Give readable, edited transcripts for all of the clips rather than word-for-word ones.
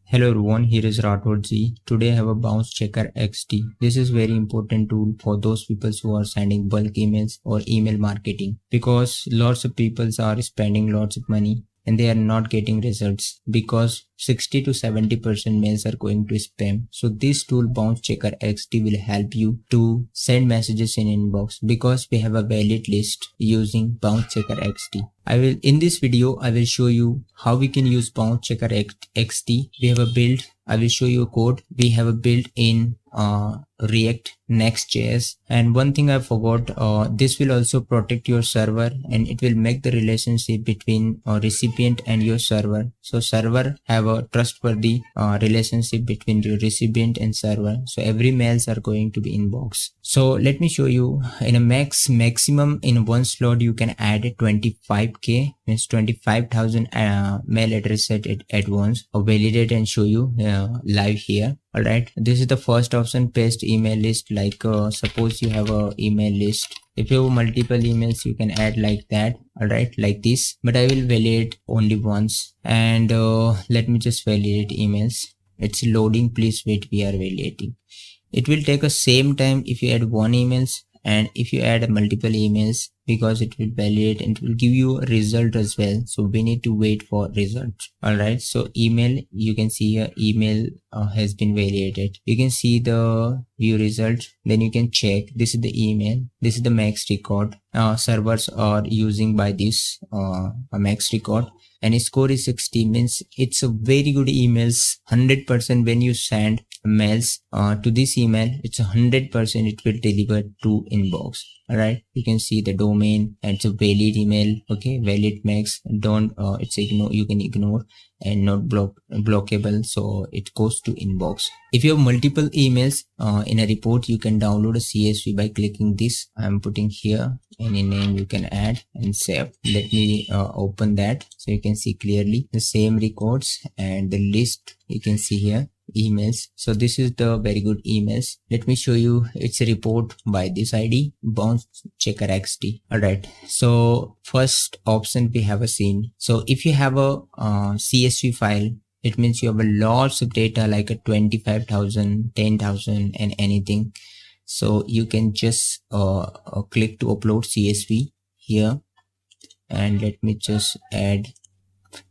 Hello everyone, here is Rathod Z. Today I have a Bounce Checker XT. This is very important tool for those people who are sending bulk emails or email marketing, because lots of people are spending lots of money and they are not getting results because 60 to 70% mails are going to spam. So this tool Bounce Checker XT will help you to send messages in inbox because we have a valid list using Bounce Checker XT. In this video, I will show you how we can use Bounce Checker XT. We have a build. I will show you a code. We have a build in React Next.js. And one thing I forgot, this will also protect your server and it will make the relationship between recipient and your server. So server have a trustworthy relationship between your recipient and server. So every mails are going to be inbox. So let me show you. In a maximum in one slot you can add 25k, means 25,000 mail address at once. I'll validate and show you live here. Alright, this is the first option, paste email list. Like suppose you have a email list. If you have multiple emails, you can add like that. Alright, like this, but I will validate only once. And let me just validate emails. It's loading, please wait, we are validating. It will take a same time if you add one emails and if you add multiple emails, because it will validate and it will give you a result as well. So we need to wait for results. Alright, so email, you can see here email has been validated. You can see the view result, then you can check. This is the email, this is the max record. Servers are using by this a max record, and its score is 60, means it's a very good emails. 100% when you send mails to this email, it's 100% it will deliver to inbox. Alright, you can see the domain and it's a valid email. Okay, valid max, don't it's ignore, you can ignore, and not blockable, so it goes to inbox. If you have multiple emails in a report, you can download a CSV by clicking this. I'm putting here any name you can add and save. Let me open that so you can see clearly the same records and the list. You can see here emails. So this is the very good emails. Let me show you. It's a report by this ID, Bounce Checker XT. Alright, so first option we have a scene. So if you have a CSV file, it means you have a lots of data like a 25,000, 10,000 and anything. So you can just click to upload CSV here, and let me just add.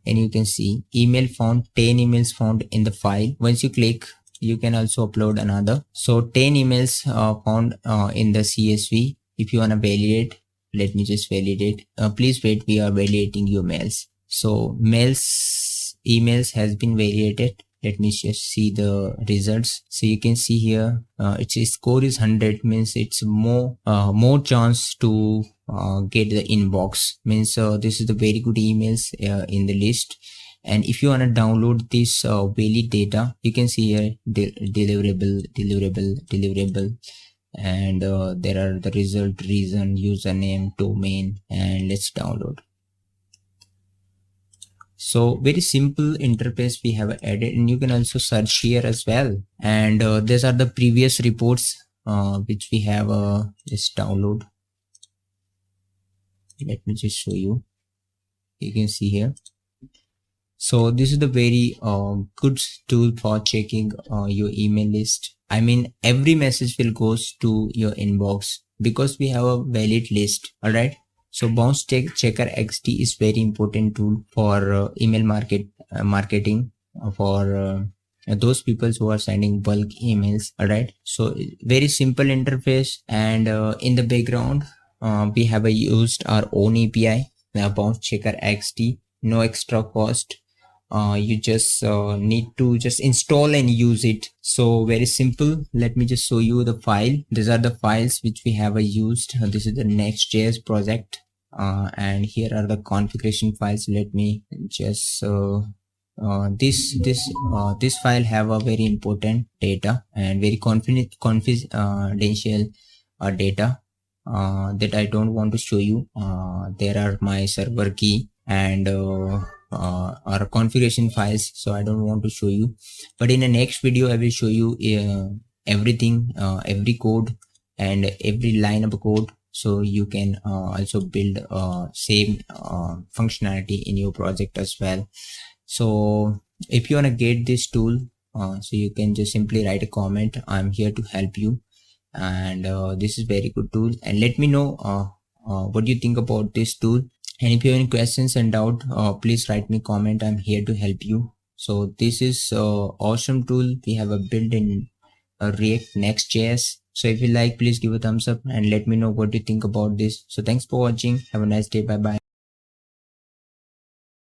And you can see email found, 10 emails found in the file. Once you click, you can also upload another. So 10 emails found in the CSV. If you want to validate, let me just validate. Please wait, we are validating your mails. So emails has been validated. Let me just see the results. So you can see here its score is 100, means it's more chance to get the inbox, means this is the very good emails in the list. And if you want to download this valid data, you can see here deliverable, and there are the result, reason, username, domain, and let's download. So very simple interface we have added, and you can also search here as well. And these are the previous reports which we have. Let's download. Let me just show you. You can see here. So this is the very good tool for checking your email list. I mean, every message will goes to your inbox because we have a valid list. Alright. So Bounce Checker XT is very important tool for email marketing for those people who are sending bulk emails. Alright. So very simple interface, and in the background we have used our own API, Bounce Checker XT. No extra cost. You just need to just install and use it. So very simple. Let me just show you the file. These are the files which we have used. This is the Next.js project, and here are the configuration files. Let me just this file have a very important data and very confidential data that I don't want to show you. There are my server key and our configuration files, so I don't want to show you, but in the next video I will show you everything, every code and every line of code, so you can also build same functionality in your project as well. So If you want to get this tool, so you can just simply write a comment. I'm here to help you, and this is very good tool. And let me know what do you think about this tool. And if you have any questions and doubt, please write me comment. I'm here to help you. So this is awesome tool we have a built in React Next.js. So if you like, please give a thumbs up and let me know what you think about this. So thanks for watching. Have a nice day. Bye bye.